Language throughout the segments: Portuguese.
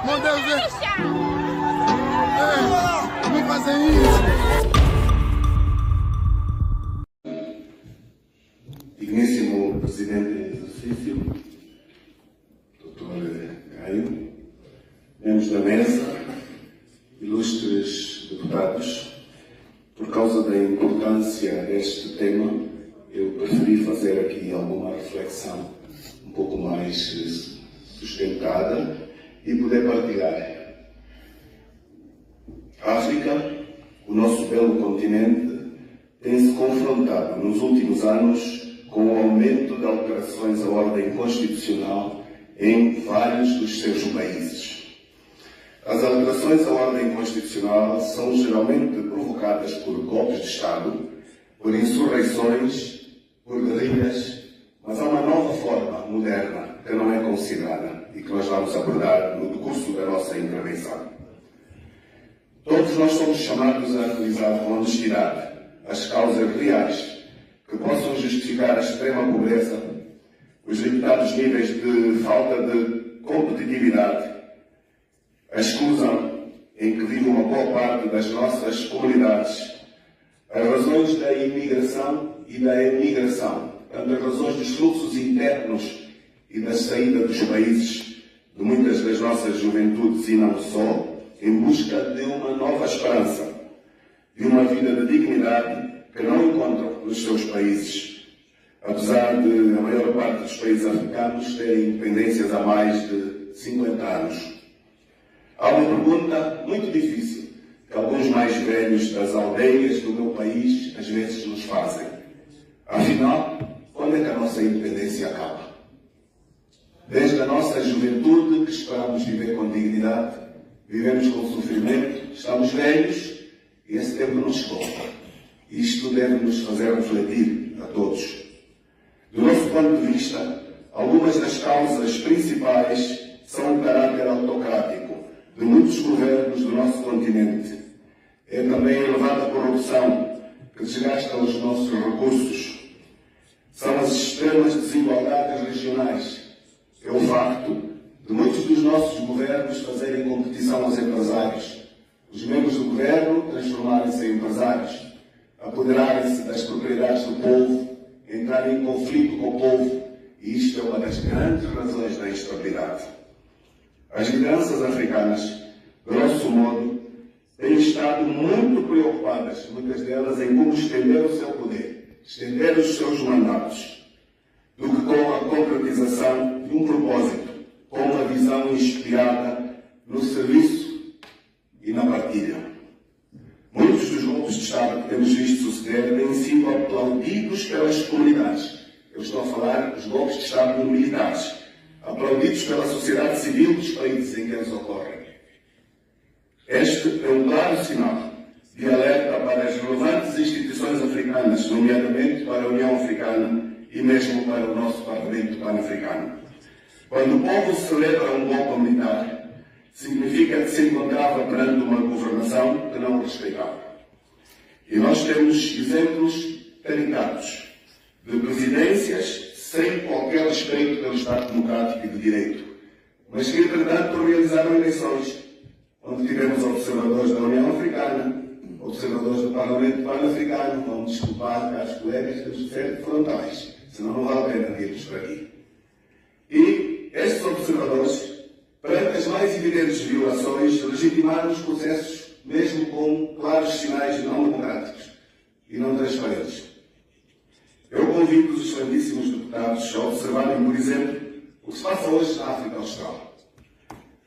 Meu Deus, não fazem isso. Digníssimo Presidente em exercício, Dr. Caio, membros da mesa, ilustres deputados, por causa da importância deste tema, eu preferi fazer aqui alguma reflexão um pouco mais sustentada e poder partilhar. A África, o nosso belo continente, tem-se confrontado nos últimos anos com o aumento de alterações à ordem constitucional em vários dos seus países. As alterações à ordem constitucional são geralmente provocadas por golpes de Estado, por insurreições, por guerrilhas, mas há uma nova forma moderna que não é considerada e que nós vamos abordar no decurso da nossa intervenção. Todos nós somos chamados a analisar com honestidade as causas reais que possam justificar a extrema pobreza, os limitados níveis de falta de competitividade, a exclusão em que vive uma boa parte das nossas comunidades, as razões da imigração e da emigração, tanto as razões dos fluxos internos e da saída dos países de muitas das nossas juventudes e não só, em busca de uma nova esperança, de uma vida de dignidade que não encontram nos seus países, apesar de a maior parte dos países africanos terem independências há mais de 50 anos. Há uma pergunta muito difícil que alguns mais velhos das aldeias do meu país às vezes nos fazem. Afinal, quando é que a nossa independência acaba? Desde a nossa juventude que esperamos viver com dignidade, vivemos com sofrimento, estamos velhos e esse tempo não chegou. Isto deve nos fazer refletir a todos. Do nosso ponto de vista, algumas das causas principais são o caráter autocrático de muitos governos do nosso continente. É também a elevada corrupção que desgasta os nossos recursos. São as extremas desigualdades regionais. É o facto de muitos dos nossos governos fazerem competição aos empresários, os membros do governo transformarem-se em empresários, apoderarem-se das propriedades do povo, entrarem em conflito com o povo, e isto é uma das grandes razões da instabilidade. As lideranças africanas, grosso modo, têm estado muito preocupadas, muitas delas, em como estender o seu poder, estender os seus mandatos, do que com a concretização de um propósito, com uma visão inspirada no serviço e na partilha. Muitos dos golpes de Estado que temos visto suceder têm sido aplaudidos pelas comunidades. Eu estou a falar dos golpes de Estado militares, aplaudidos pela sociedade civil dos países em que eles ocorrem. Este é um claro sinal de alerta para as relevantes instituições africanas, nomeadamente para a União Africana e mesmo para o nosso Parlamento Pan-Africano. Quando o povo celebra um golpe militar, significa que se encontrava perante uma governação que não o respeitava. E nós temos exemplos caricatos de presidências sem qualquer respeito pelo Estado Democrático e de Direito, mas que, entretanto, realizaram eleições, onde tivemos observadores da União Africana, observadores do Parlamento Pan-Africano. Vão desculpar, caros colegas, temos de ser frontais, senão não vale a pena virmos para aqui. E estes observadores, perante as mais evidentes violações, legitimaram os processos, mesmo com claros sinais não democráticos e não transparentes. Eu convido os excelentíssimos deputados a observarem, por exemplo, o que se passa hoje na África Austral.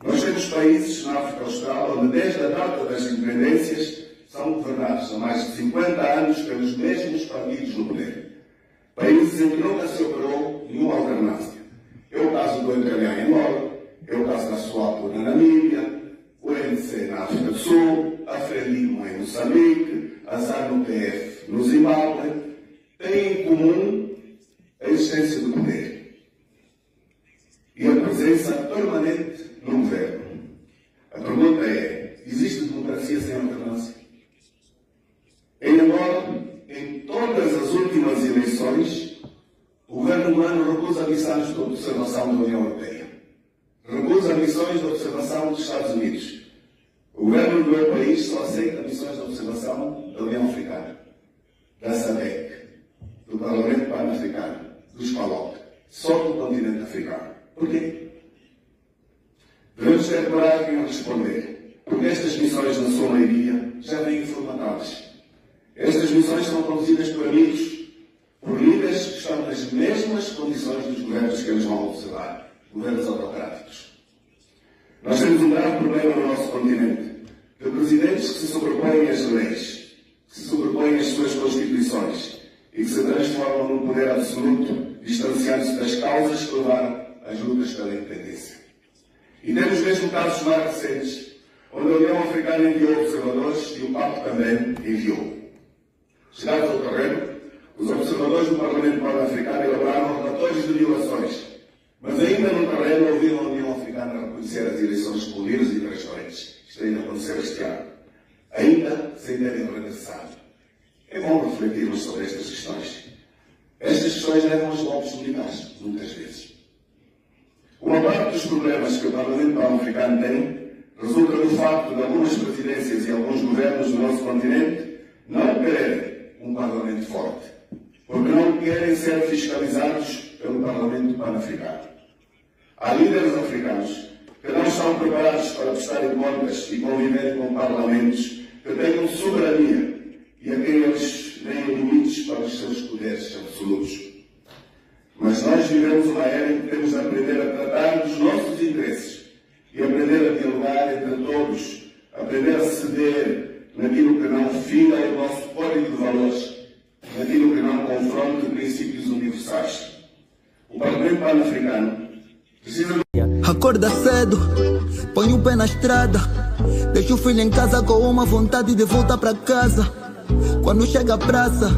Nós temos países na África Austral onde, desde a data das independências, são governados há mais de 50 anos pelos mesmos partidos no poder. Países em que nunca se operou nenhuma alternância. É o caso do MPLA em Angola, é o caso da SWAPO na Namíbia, o ANC na África do Sul, a FRELIMO em Moçambique, a ZANU-PF no Zimbábue, têm em comum a existência do poder e a presença permanente no governo. A pergunta é: existe democracia sem alternância? Em Angola, em todas as últimas eleições, o governo angolano recusa missões de observação da União Europeia. Recusa missões de observação dos Estados Unidos. O governo do meu país só aceita missões de observação da União Africana, da SADC, do Parlamento Pan-Africano, dos PALOC, só do continente africano. Porquê? Devemos ter coragem em responder, porque estas missões, na sua maioria, já vêm formatadas. Estas missões são conduzidas por amigos, por líderes que estão nas mesmas condições dos governos que eles vão observar, governos autocráticos. Nós temos um grave problema no nosso continente, de presidentes que se sobrepõem às leis, que se sobrepõem às suas constituições e que se transformam num poder absoluto, distanciando-se das causas que levaram às lutas pela independência. E temos mesmo casos mais recentes, onde a União Africana enviou observadores e o PAP também enviou. Chegados ao terreno, os observadores do Parlamento Pan-Africano elaboraram relatórios de violações, mas ainda no terreno ouviram a União Africana reconhecer as eleições por livres e transparentes. Isto ainda aconteceu este ano. Ainda sem terem regressado. É bom refletirmos sobre estas questões. Estas questões levam aos golpes militares, muitas vezes. Uma parte dos problemas que o Parlamento Pan-Africano tem resulta do facto de algumas presidências e alguns governos do nosso continente não quererem um Parlamento forte, porque não querem ser fiscalizados pelo Parlamento Pan-Africano. Há líderes africanos que não estão preparados para prestarem contas e conviverem com parlamentos que tenham soberania e a quem eles deem limites para os seus poderes absolutos. Mas nós vivemos uma era em que temos de aprender a tratar dos nossos interesses e aprender a dialogar entre todos, aprender a ceder naquilo que não fira o nosso código de valores, naquilo que não confronta princípios universais. O Parlamento Pan-Africano precisa de... Acorda cedo, põe o pé na estrada, deixa o filho em casa com uma vontade de voltar para casa. Quando chega a praça,